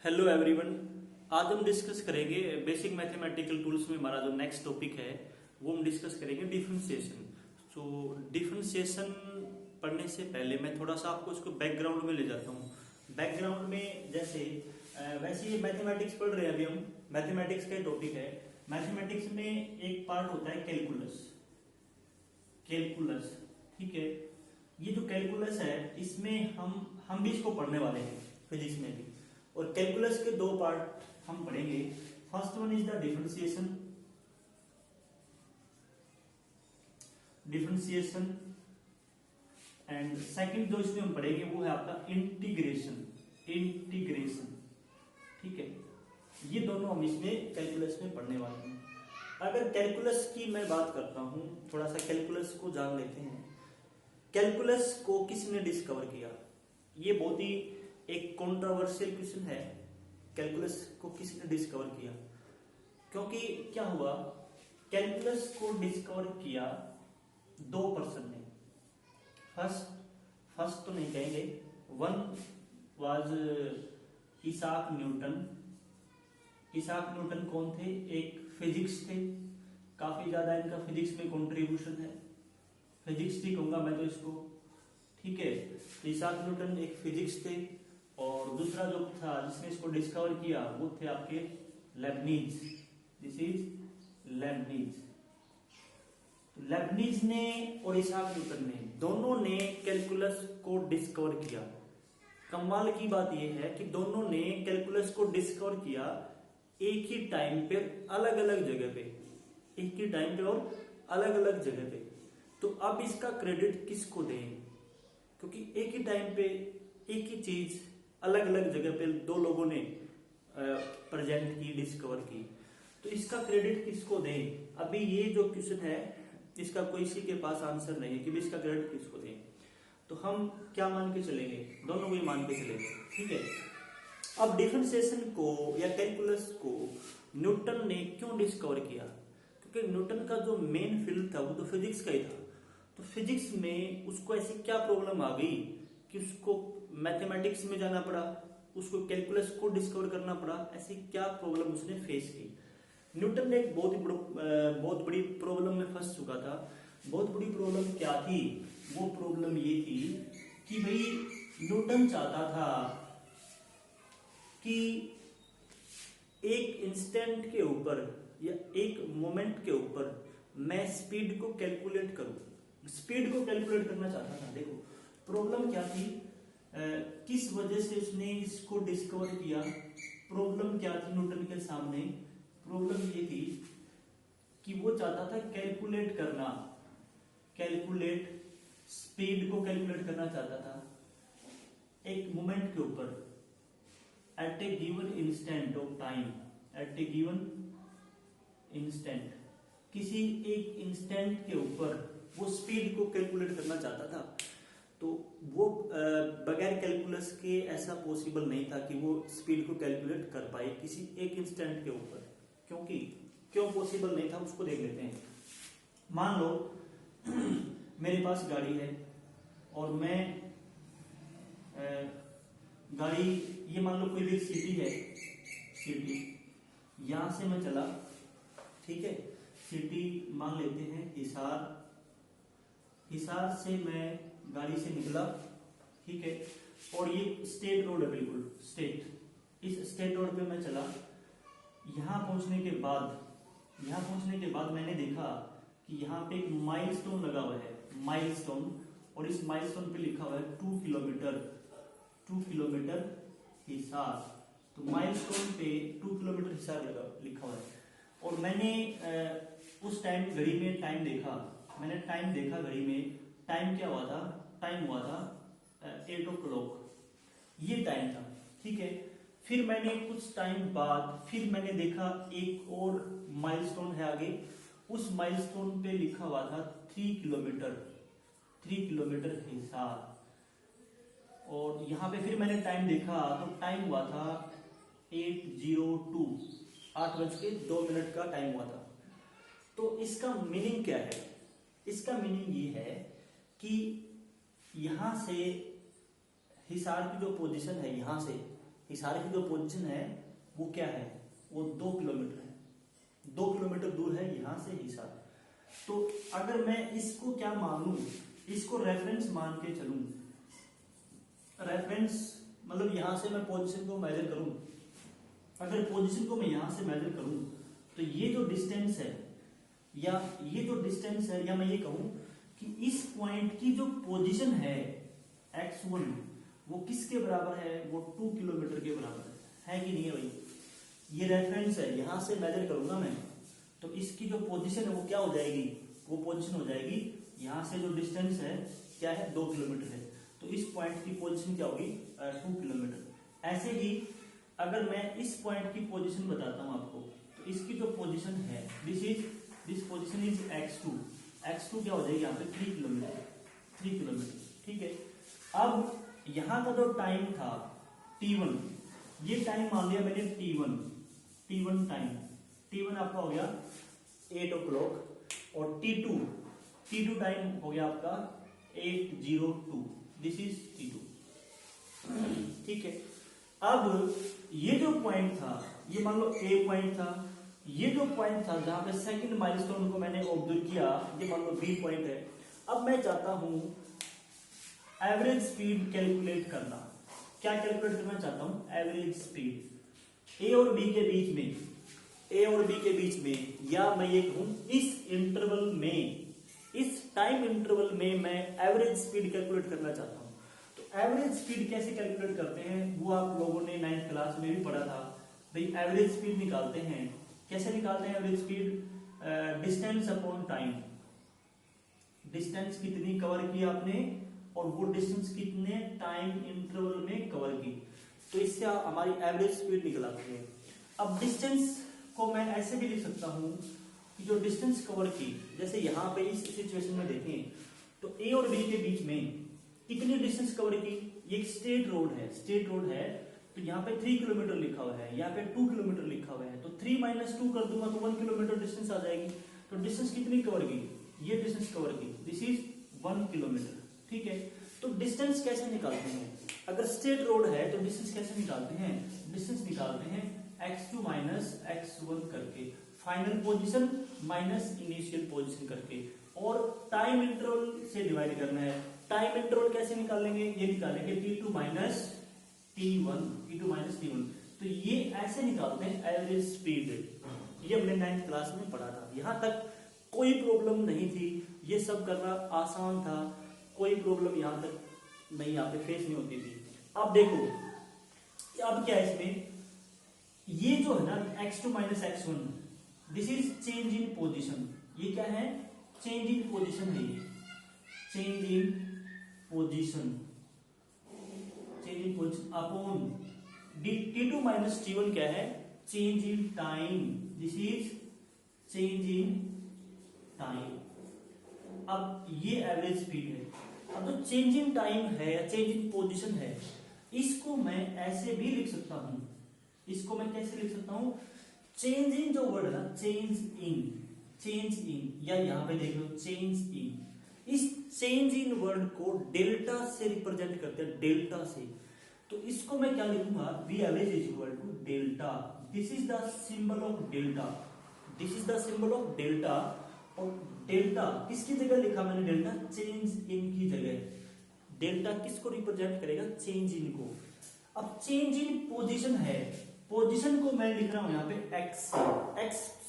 Hello everyone. आज हम discuss करेंगे बेसिक मैथमेटिकल टूल्स में हमारा जो नेक्स्ट टॉपिक है वो हम डिस्कस करेंगे डिफरेंशिएशन। तो डिफरेंशिएशन पढ़ने से पहले मैं थोड़ा सा आपको इसको बैकग्राउंड में ले जाता हूँ। बैकग्राउंड में जैसे वैसे ये मैथमेटिक्स पढ़ रहे हैं अभी हम, मैथमेटिक्स का टॉपिक है। मैथमेटिक्स में एक पार्ट होता है कैलकुलस। कैलकुलस, ठीक है। ये जो कैलकुलस है इसमें हम भी इसको पढ़ने वाले हैं फिजिक्स में भी। और कैलकुलस के दो पार्ट हम पढ़ेंगे। First one is the differentiation and second जो इसमें हम पढ़ेंगे वो है आपका इंटीग्रेशन। ठीक है, ये दोनों हम इसमें कैलकुलस में पढ़ने वाले हैं। अगर कैलकुलस की मैं बात करता हूं, थोड़ा सा कैलकुलस को जान लेते हैं। कैलकुलस को किसने डिस्कवर किया? ये बहुत ही एक कंट्रोवर्शियल क्वेश्चन है। कैलकुलस को किसने डिस्कवर किया? क्योंकि क्या हुआ, कैलकुलस को डिस्कवर किया दो पर्सन ने। फर्स्ट तो नहीं कहेंगे, one was Isaac Newton. Isaac Newton कौन थे? एक फिजिक्स थे, काफी ज्यादा इनका फिजिक्स में कंट्रीब्यूशन है। फिजिक्स ही कहूंगा मैं तो इसको, ठीक है। इसाक न्यूटन एक फिजिक्स थे। और दूसरा जो था जिसने इसको डिस्कवर किया वो थे आपके Lebanese. This is Lebanese. Lebanese ने और इसाक न्यूटन ने दोनों ने कैलकुलस को डिस्कवर किया। कमाल की बात यह है कि दोनों ने कैलकुलस को डिस्कवर किया एक ही टाइम पे, अलग अलग जगह पे। एक ही टाइम पे और अलग अलग जगह पे। तो अब इसका क्रेडिट किसको दें? क्योंकि एक ही टाइम पे एक ही चीज अलग अलग जगह पे दो लोगों ने प्रेजेंट की, डिस्कवर की। तो इसका क्रेडिट किसको दें? अभी ये जो क्वेश्चन है इसका कोई किसी के पास आंसर नहीं है कि इसका क्रेडिट किसको दें। तो हम क्या मान के चलेंगे? दोनों को ही मान के चलेंगे, ठीक है। अब डिफरेंशिएशन को या कैलकुलस को न्यूटन ने क्यों डिस्कवर किया? क्योंकि न्यूटन का जो मेन फील्ड था वो तो फिजिक्स का ही था। तो फिजिक्स में उसको ऐसी क्या प्रॉब्लम आ गई कि उसको मैथमेटिक्स में जाना पड़ा, उसको कैलकुलस को डिस्कवर करना पड़ा। ऐसी क्या प्रॉब्लम उसने फेस की? न्यूटन ने एक बहुत बड़ी प्रॉब्लम में फंस चुका था। बहुत बड़ी प्रॉब्लम क्या थी? वो प्रॉब्लम ये थी कि भाई न्यूटन चाहता था कि एक इंस्टेंट के ऊपर या एक मोमेंट के ऊपर मैं स्पीड को कैलकुलेट करूं। स्पीड को कैलकुलेट करना चाहता था। देखो प्रॉब्लम क्या थी, किस वजह से उसने इसको डिस्कवर किया। प्रॉब्लम क्या थी न्यूटन के सामने? प्रॉब्लम ये थी कि वो चाहता था स्पीड को कैलकुलेट करना चाहता था एक मोमेंट के ऊपर, at a given instant of time. At a given instant, किसी एक इंस्टेंट के ऊपर वो स्पीड को कैलकुलेट करना चाहता था। तो वो बगैर कैलकुलस के ऐसा पॉसिबल नहीं था कि वो स्पीड को कैलकुलेट कर पाए किसी एक इंस्टेंट के ऊपर। क्यों पॉसिबल नहीं था उसको देख लेते हैं। मान लो मेरे पास गाड़ी है और मैं गाड़ी, ये मान लो कोई भी सिटी है, सिटी यहां से मैं चला, ठीक है। सिटी मान लेते हैं हिसार। हिसार से मैं गाड़ी से निकला, ठीक है। और ये स्टेट रोड है, बिल्कुल स्टेट। इस स्टेट रोड पे मैं चला। यहां पहुंचने के बाद मैंने देखा कि यहाँ पे एक माइलस्टोन लगा हुआ है, माइलस्टोन। और इस माइलस्टोन पे लिखा हुआ है 2 किलोमीटर हिसार। तो माइलस्टोन पे 2 किलोमीटर हिसार लिखा हुआ है। और मैंने उस टाइम घड़ी में टाइम देखा। मैंने टाइम देखा घड़ी में, टाइम क्या हुआ था? टाइम हुआ था 8 o'clock, ये टाइम था, ठीक है। फिर मैंने कुछ टाइम बाद फिर मैंने देखा एक और माइलस्टोन है आगे। उस माइलस्टोन पे लिखा हुआ था 3 किलोमीटर हिसार। और यहां पे फिर मैंने टाइम देखा तो टाइम हुआ था 8:02, 8:02 का टाइम हुआ था। तो इसका मीनिंग क्या है? इसका मीनिंग ये है कि यहां से हिसार की जो पोजीशन है, यहां से हिसार की जो पोजीशन है वो क्या है, वो 2 किलोमीटर है, 2 किलोमीटर दूर है यहाँ से हिसार। तो अगर मैं इसको क्या मान लूं, इसको रेफरेंस मान के चलूं, रेफरेंस मतलब यहां से मैं पोजीशन को मेजर करूं, अगर पोजीशन को मैं यहां से मेजर करूं तो ये जो डिस्टेंस है या ये जो डिस्टेंस है, या मैं ये कहूं कि इस पॉइंट की जो पोजीशन है x1 वो किसके बराबर है, वो 2 किलोमीटर के बराबर है कि नहीं है भाई। ये रेफरेंस है, यहां से मेजर करूंगा मैं तो इसकी जो पोजीशन है वो क्या हो जाएगी, वो पोजीशन हो जाएगी यहां से जो डिस्टेंस है क्या है 2 किलोमीटर है, तो इस पॉइंट की पोजीशन क्या होगी 2 किलोमीटर। ऐसे ही अगर मैं इस पॉइंट की पोजीशन बताता हूं आपको, तो इसकी जो पोजीशन है दिस पोजीशन इज x2 क्या हो जाएगी यहाँ पे 3 किलोमीटर, ठीक है। अब यहाँ का जो टाइम था t1, ये टाइम मान लिया मैंने t1 टाइम, t1 आपका हो गया 8 o'clock और t2 टाइम हो गया आपका 8:02, दिस इज t2, ठीक है। अब ये जो पॉइंट था, ये मान लो A पॉइंट था, ये जो पॉइंट था जहां पे सेकंड माइलस्टोन को मैंने ऑब्जर्व किया, ये मान लो B पॉइंट है। अब मैं चाहता हूं एवरेज स्पीड कैलकुलेट करना। क्या कैलकुलेट करना चाहता हूं, एवरेज स्पीड A और B के बीच में, या मैं ये कहूं इस इंटरवल में, इस टाइम इंटरवल में मैं एवरेज स्पीड कैलकुलेट करना चाहता हूं। तो एवरेज स्पीड कैसे कैलकुलेट करते हैं वो आप लोगों ने 9th क्लास में भी पढ़ा था भाई। एवरेज स्पीड निकालते हैं, कैसे निकालते हैं average speed, distance upon time, distance कितनी कवर की आपने और वो डिस्टेंस कितने टाइम इंटरवल में कवर की, तो इससे हमारी एवरेज स्पीड निकल आती है। अब डिस्टेंस को मैं ऐसे भी लिख सकता हूं कि जो डिस्टेंस कवर की, जैसे यहाँ पे इस सिचुएशन में देखें तो ए और बी के बीच में कितनी डिस्टेंस कवर की, ये एक स्टेट रोड है, तो यहाँ पे 3 किलोमीटर लिखा हुआ है, यहाँ पे 2 किलोमीटर लिखा हुआ है, तो 3 - 2 कर दूंगा तो 1 किलोमीटर डिस्टेंस आ जाएगी। तो डिस्टेंस कितनी कवर की, ये डिस्टेंस कवर की, दिस इज 1 किलोमीटर, ठीक है। तो डिस्टेंस कैसे निकालते हैं, अगर स्ट्रेट रोड है तो डिस्टेंस कैसे निकालते हैं, डिस्टेंस निकालते हैं x2 - x1 करके, final position minus initial position करके, और टाइम इंटरवल से डिवाइड करना है। टाइम इंटरवल कैसे निकालेंगे, ये निकालेंगे t2 - t1, तो ये ऐसे निकालते हैं एवरेज स्पीड। ये हमने 9th क्लास में पढ़ा था, यहां तक कोई प्रॉब्लम नहीं थी, ये सब करना आसान था, कोई प्रॉब्लम यहां तक नहीं, यहाँ पे फेस नहीं होती थी। अब देखो अब क्या है इसमें, ये जो है ना x2 - x1, this is change in position, ये क्या है, चेंज इन पोजीशन है, ये change in position upon t2 - t1 क्या है, change in time, this is change in time. अब ये एवरेज स्पीड है। अब जो चेंज इन टाइम है या चेंज इन पोजीशन है, इसको मैं ऐसे भी लिख सकता हूं, इसको मैं कैसे लिख सकता हूं, चेंज इन जो वर्ड है ना, चेंज इन, या यहां पे देख लो चेंज इन, इस चेंज इन वर्ड को डेल्टा से रिप्रेजेंट करते हैं, डेल्टा से। तो इसको मैं क्या लिखूंगा, V average is equal to delta, this is the symbol of delta, this is the symbol of delta. और डेल्टा किसकी जगह लिखा मैंने, डेल्टा चेंज इन की जगह। डेल्टा किसको रिप्रेजेंट करेगा, चेंज इन को। अब चेंज इन पोजीशन है, पोजीशन को मैं लिख रहा हूं यहाँ पे x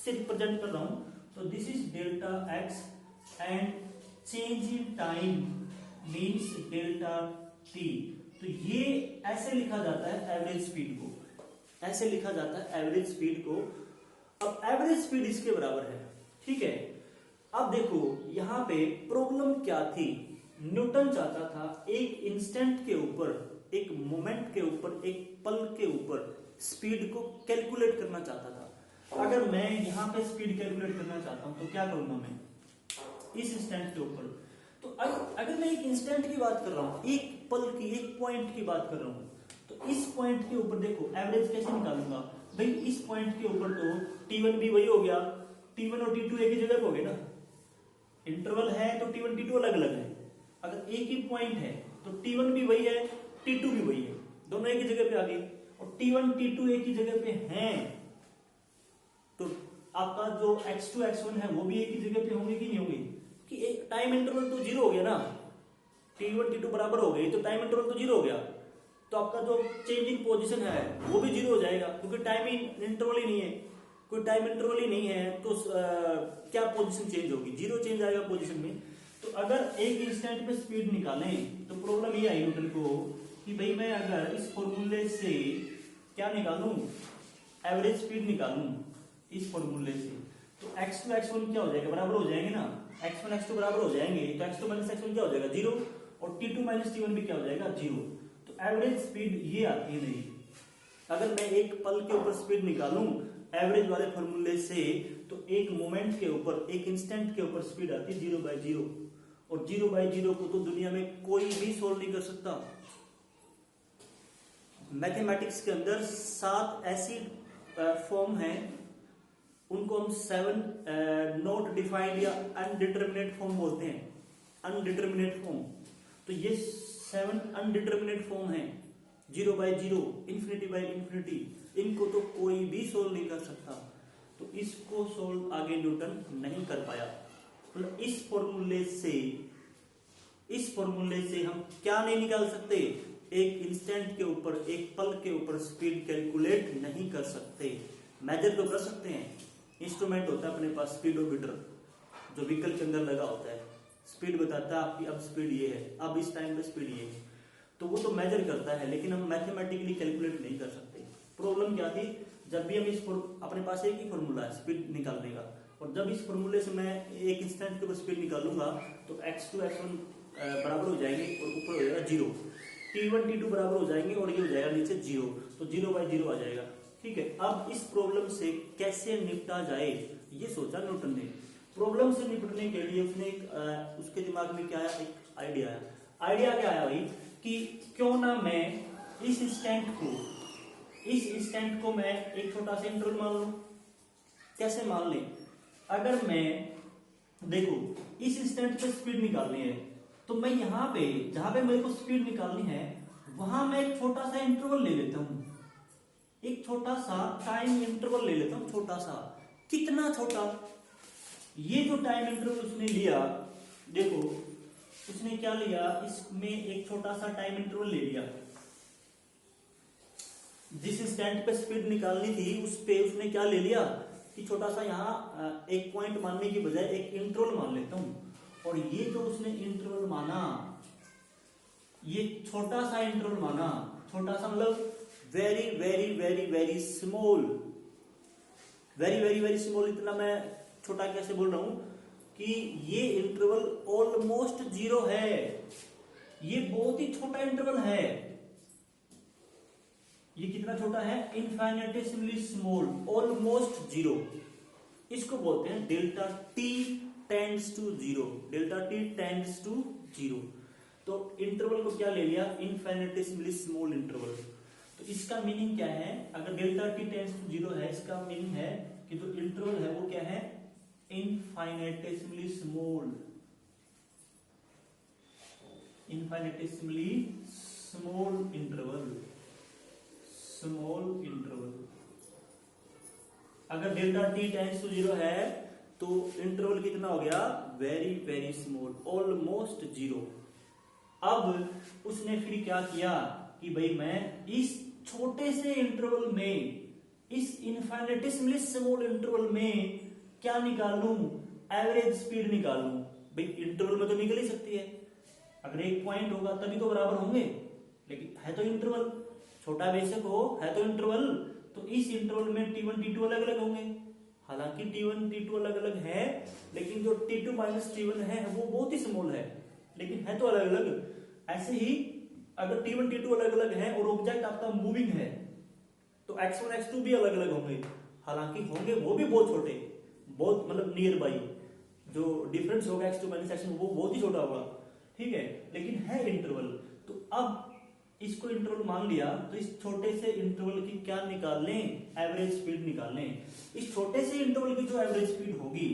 से रिप्रेजेंट कर रहा हूं, तो this is delta x, and change in time means delta t। तो ये ऐसे लिखा जाता है एवरेज स्पीड को, ऐसे लिखा जाता है एवरेज स्पीड को। अब एवरेज स्पीड इसके बराबर है, ठीक है। अब देखो यहां पे प्रॉब्लम क्या थी, न्यूटन चाहता था एक इंस्टेंट के ऊपर, एक मोमेंट के ऊपर, एक पल के ऊपर स्पीड को कैलकुलेट करना चाहता था। अगर मैं यहां पे स्पीड कैलकुलेट करना चाहता हूं तो क्या करूंगा मैं, इस इंस्टेंट के ऊपर, तो अगर मैं एक इंस्टेंट की बात कर रहा हूं, एक पल की, एक पॉइंट की बात कर रहा हूं, तो इस पॉइंट के ऊपर देखो एवरेज कैसे निकालूंगा भाई, इस पॉइंट के ऊपर तो t1 भी वही हो गया, t1 और t2 एक ही जगह पे हो गए ना, इंटरवल है तो t1 t2 अलग अलग है। अगर एक ही पॉइंट है तो t1 भी वही है, t2 भी वही है, दोनों एक ही जगह पे आ गए। और T1 T2 एक ही जगह पे हैं, तो आपका जो x2 x1 है वो भी एक ही जगह पे होंगे कि नहीं होंगे, कि एक टाइम इंटरवल तो जीरो हो गया ना, T1 T2 बराबर हो गई तो टाइम इंटरवल तो जीरो हो गया, तो आपका जो चेंज इन पोजीशन है वो भी जीरो हो जाएगा, क्योंकि टाइम इंटरवल ही नहीं है, कोई टाइम इंटरवल ही नहीं है, तो क्या पोजीशन चेंज होगी, जीरो चेंज आएगा पोजीशन में। तो अगर एक इंस्टेंट पे स्पीड निकालें तो प्रॉब्लम ये आई न्यूटन को कि भाई मैं अगर इस फॉर्मूले से क्या निकालूं, एवरेज स्पीड निकालूं इस फॉर्मूले से, तो x2 x1 क्या हो जाएगा, बराबर हो जाएंगे ना, x1 x2 बराबर हो जाएंगे, तो x2 माइनस x1 क्या हो जाएगा, जीरो, और T2 माइनस T1 भी क्या हो जाएगा, जीरो। तो एवरेज स्पीड ये आती है नहीं। अगर मैं एक पल के ऊपर स्पीड निकालूं एवरेज वाले फॉर्मूले से, तो एक मोमेंट के ऊपर, एक इंस्टेंट के ऊपर स्पीड आती है 0/0, और 0/0 को तो दुनिया में कोई भी सोल्व नहीं कर सकता। मैथमेटिक्स के अंदर 7 ऐसी फॉर्म है, उनको हम 7 नॉट डिफाइंड या अनडिटरमिनेट फॉर्म बोलते हैं, अनडिटरमिनेट फॉर्म। तो ये 7 अनडिटरमिनेट फॉर्म है, 0/0, इन्फिनिटी, इनको तो कोई भी सोल्व नहीं कर सकता। तो इसको सोल्व आगे न्यूटन नहीं कर पाया। मतलब इस फॉर्मूले से हम क्या नहीं निकाल सकते, एक इंस्टेंट के ऊपर, एक पल के ऊपर स्पीड कैलकुलेट नहीं कर सकते। मेजर तो कर सकते हैं, इंस्ट्रूमेंट होता है अपने पास, स्पीडोमीटर, जो व्हीकल के अंदर लगा होता है, स्पीड बताता है आपकी, अब स्पीड ये है, अब इस टाइम पे स्पीड ये है, तो वो तो मेजर करता है, लेकिन हम मैथमेटिकली कैलकुलेट नहीं कर सकते। प्रॉब्लम क्या थी, जब भी हम अपने पास एक ही फॉर्मूला है स्पीड निकालने का, और जब इस फॉर्मूले से मैं एक इंस्टेंट के ऊपर स्पीड निकालूंगा तो x2 x1 बराबर हो जाएंगे और ऊपर हो जाएगा जीरो, T1 T2 बराबर हो जाएंगे और ये हो जाएगा नीचे जीरो, तो 0/0 आ जाएगा। ठीक है, अब इस प्रॉब्लम से कैसे निपटा जाए ये सोचा न्यूटन ने। प्रॉब्लम से निपटने के लिए उसने उसके दिमाग में क्या आया, एक आइडिया आया। आइडिया क्या आया भाई, कि क्यों ना मैं इस इंस्टेंट को मैं एक छोटा सा इंटरवल मान लूं। कैसे मान लें, अगर मैं देखो इस इंस्टेंट पे स्पीड निकालनी है, तो मैं यहाँ पे जहां पे मेरे को स्पीड निकालनी है वहां मैं एक छोटा सा इंटरवल ले लेता हूं, एक छोटा सा टाइम इंटरवल ले लेता हूं, छोटा सा। कितना छोटा, ये जो टाइम इंटरवल उसने लिया, देखो उसने क्या लिया, इसमें एक छोटा सा टाइम इंटरवल ले लिया। जिस इंस्टेंट पे स्पीड निकालनी थी उस पे उसने क्या ले लिया कि छोटा सा यहाँ एक पॉइंट मानने की बजाय एक इंटरवल मान लेता हूं, और ये जो उसने इंटरवल माना, ये छोटा सा इंटरवल माना, छोटा सा मतलब very very very very small, very very very small. इतना मैं छोटा कैसे बोल रहा हूं कि ये इंटरवल ऑलमोस्ट जीरो है, ये बहुत ही छोटा इंटरवल है। ये कितना छोटा है, इनफाइनेटिसिमली स्मॉल, ऑलमोस्ट जीरो। इसको बोलते हैं delta T tends to zero, delta T tends to zero. तो इंटरवल को क्या ले लिया, इनफाइनेटिसिमली स्मॉल इंटरवल। तो इसका मीनिंग क्या है, अगर delta T tends to zero है, इसका मीनिंग है कि जो इंटरवल है वो क्या है, infinitesimally small, infinitesimally small interval, small interval. अगर delta T tends to zero है तो इंटरवल कितना हो गया, very very small, almost zero. अब उसने फिर क्या किया कि भाई मैं इस छोटे से इंटरवल में, इस इनफाइनेटिसिमली स्मॉल इंटरवल में क्या निकालूं, एवरेज स्पीड निकालूं। भाई इंटरवल में तो निकल ही सकती है, अगर एक पॉइंट होगा तभी तो बराबर होंगे, लेकिन है तो इंटरवल, छोटा बेशक हो है तो इंटरवल, तो इस इंटरवल में T1 T2 अलग अलग होंगे। हालांकि T1 T2 अलग अलग है, लेकिन जो T2 माइनस T1 है वो बहुत ही स्मॉल है, लेकिन है तो अलग अलग। ऐसे ही अगर T1 T2 अलग अलग है और ऑब्जेक्ट आपका मूविंग है, तो x1 x2 भी अलग अलग होंगे, हालांकि होंगे वो भी बहुत छोटे, बहुत मतलब नियर बाई, जो डिफरेंस होगा x2 माइनस x1 वो बहुत ही छोटा होगा। ठीक है, लेकिन है इंटरवल। तो अब इसको इंटरवल मान लिया, तो इस छोटे से इंटरवल की क्या निकाल लें, एवरेज स्पीड निकाल लें। इस छोटे से इंटरवल की जो एवरेज स्पीड होगी,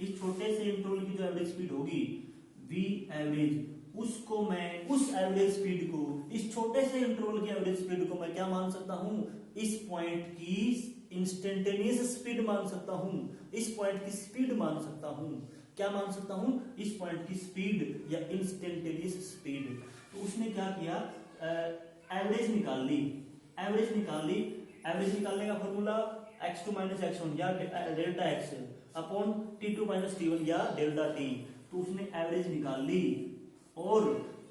इस छोटे से इंटरवल की जो एवरेज स्पीड होगी, v एवरेज, उसको मैं उस एवरेज स्पीड को, इस छोटे से इंटरवल की एवरेज स्पीड को मैं क्या मान सकता हूं, इस पॉइंट की इंस्टेंटेनियस स्पीड मान सकता हूं, इस पॉइंट की स्पीड मान सकता हूं। क्या मान सकता हूं, इस पॉइंट की स्पीड या इंस्टेंटेनियस स्पीड। तो उसने क्या किया, एवरेज निकाल ली, एवरेज निकाल ली। एवरेज निकालने का फॉर्मूला x2 माइनस x1 या delta x upon t2 minus t1 या डेल्टा t। तो उसने एवरेज निकाल ली और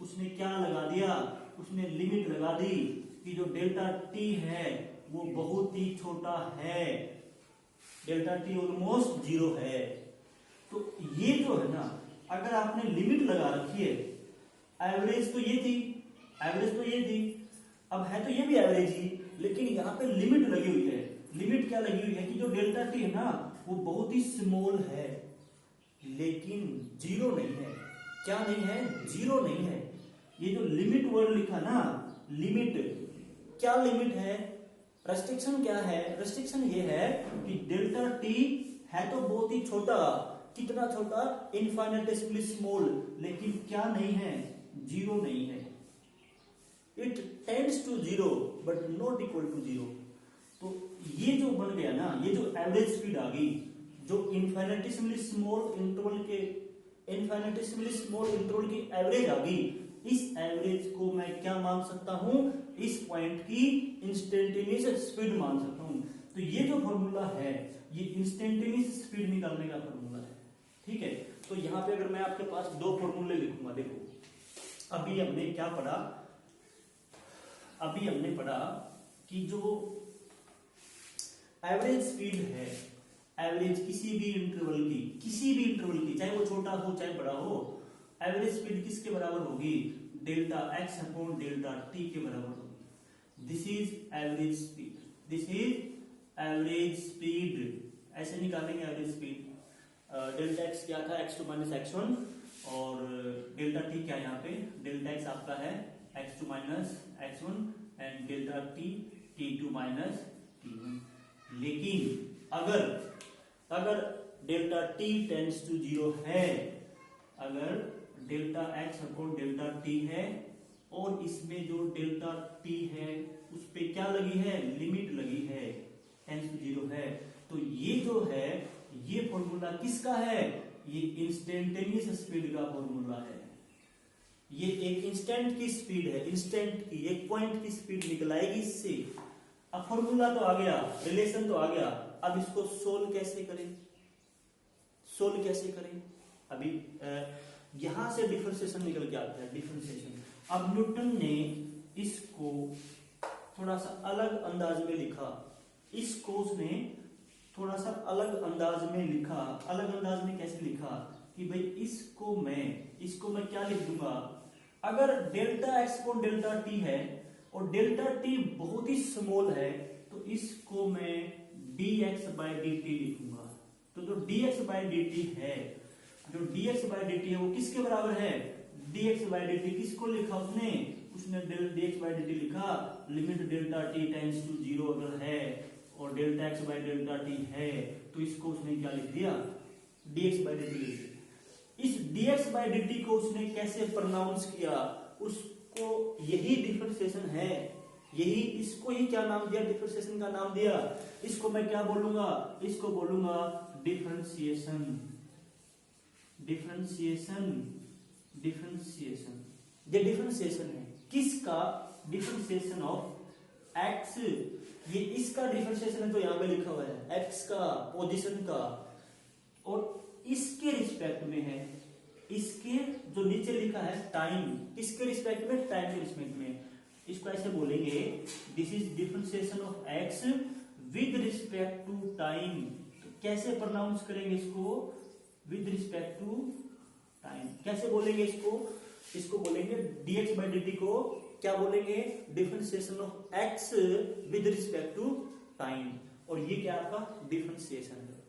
उसने क्या लगा दिया, उसने लिमिट लगा दी कि जो डेल्टा t है वो बहुत ही छोटा है, डेल्टा t ऑलमोस्ट 0 है। तो ये जो है ना, अगर आपने लिमिट लगा रखी है, एवरेज तो ये थी, एवरेज तो ये थी, अब है तो ये भी एवरेज ही, लेकिन यहाँ पे लिमिट लगी हुई है। लिमिट क्या लगी हुई है कि जो डेल्टा टी है ना वो बहुत ही स्मॉल है, लेकिन 0 नहीं है। क्या नहीं है, 0 नहीं है। ये जो लिमिट वर्ड लिखा ना, लिमिट, क्या लिमिट है, रेस्ट्रिक्शन क्या है, रेस्ट्रिक्शन ये है कि डेल्टा टी है तो बहुत ही छोटा, कितना छोटा, इनफाइनेटेसिमली स्मॉल, लेकिन क्या नहीं है, 0 नहीं है। It tends to 0 but not equal to 0। तो ये जो बन गया ना, ये जो एवरेज स्पीड आ गई, जो इनफाइनेटेसिमली स्मॉल इंटरवल के, इनफाइनेटेसिमली स्मॉल इंटरवल की एवरेज आ गई, इस एवरेज को मैं क्या मान सकता हूं, इस पॉइंट की इंस्टेंटेनियस स्पीड मान सकता हूं। तो ये जो फॉर्मूला है ये इंस्टेंटेनियस स्पीड निकालने का फॉर्मूला है, ठीक है। तो यहां पे अगर मैं आपके पास दो फॉर्मूले लिखूंगा, देखो अभी हमने क्या पढ़ा, अभी हमने पढ़ा कि जो एवरेज स्पीड है, एवरेज किसी भी इंटरवल की, किसी भी इंटरवल की, चाहे वो छोटा हो चाहे बड़ा हो, एवरेज स्पीड किसके बराबर होगी, delta x upon delta t के बराबर होगी। This is average speed, this is average speed. ऐसे निकालेंगे एवरेज स्पीड। डेल्टा x क्या था, x2 माइनस x1, और डेल्टा t क्या है यहाँ पे, डेल्टा x आपका है x2 minus x1 and delta t t2 minus t1। लेकिन अगर डेल्टा t टेंड्स टू 0 है, अगर delta x upon delta t है और इसमें जो डेल्टा t है उस पे क्या लगी है, लिमिट लगी है, टेंड्स टू 0 है, तो ये जो है ये फॉर्मूला किसका है, ये इंस्टेंटेनियस स्पीड का फॉर्मूला है। ये एक इंस्टेंट की स्पीड है, इंस्टेंट की, एक पॉइंट की स्पीड निकल आएगी इससे। अब फॉर्मूला तो आ गया, रिलेशन तो आ गया, अब इसको सोल्व कैसे करें, सोल्व कैसे करें। अभी यहां से डिफरेंशिएशन निकल के आता है, डिफरेंशिएशन। अब न्यूटन ने इसको थोड़ा सा अलग अंदाज में लिखा, इसको उसने थोड़ा सा अलग अंदाज में लिखा। अलग अंदाज में कैसे लिखा कि भाई इसको मैं क्या लिख दूंगा, अगर delta x upon delta t है और डेल्टा टी बहुत ही स्मॉल है तो इसको मैं dx बाई डी टी लिखूंगा। तो जो dx बाई डी टी है, जो dx बाई डी टी है वो किसके बराबर है, dx बाई डी टी किसको लिखा उसने dx बाई डी टी लिखा, limit delta T tends to 0 अगर है और delta x by delta t है तो इसको उसने क्या लिख दिया, dx बाई डी टी लिख दिया। इस dx बाई डी टी को उसने कैसे प्रोनाउंस किया, उसको यही डिफरेंशिएशन है, यही, इसको ही क्या नाम दिया, डिफरेंशिएशन का नाम दिया। इसको मैं क्या बोलूंगा, इसको बोलूंगा डिफरेंशिएशन, डिफरेंशिएशन, डिफरेंशिएशन। ये डिफरेंशिएशन है किसका, डिफरेंशिएशन ऑफ x, ये इसका डिफरेंशिएशन है तो यहां पे लिखा हुआ है x का, पोजीशन का, और इसके रिस्पेक्ट में है, इसके जो नीचे लिखा है टाइम, किसके रिस्पेक्ट में, टाइम के रिस्पेक्ट में। इसको ऐसे बोलेंगे, this is differentiation of x with respect to time. तो कैसे प्रोनाउंस करेंगे इसको, विद रिस्पेक्ट टू टाइम, कैसे बोलेंगे इसको बोलेंगे dx बाई dt को क्या बोलेंगे, differentiation of x with respect to time, और ये क्या आपका डिफरेंशिएशन है।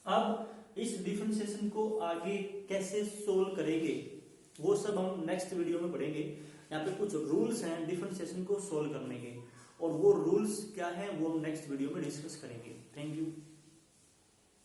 अब इस डिफरेंशिएशन को आगे कैसे सोल्व करेंगे वो सब हम नेक्स्ट वीडियो में पढ़ेंगे। यहाँ पे कुछ रूल्स हैं डिफरेंशिएशन को सोल्व करने के, और वो रूल्स क्या हैं वो हम नेक्स्ट वीडियो में डिस्कस करेंगे। Thank you.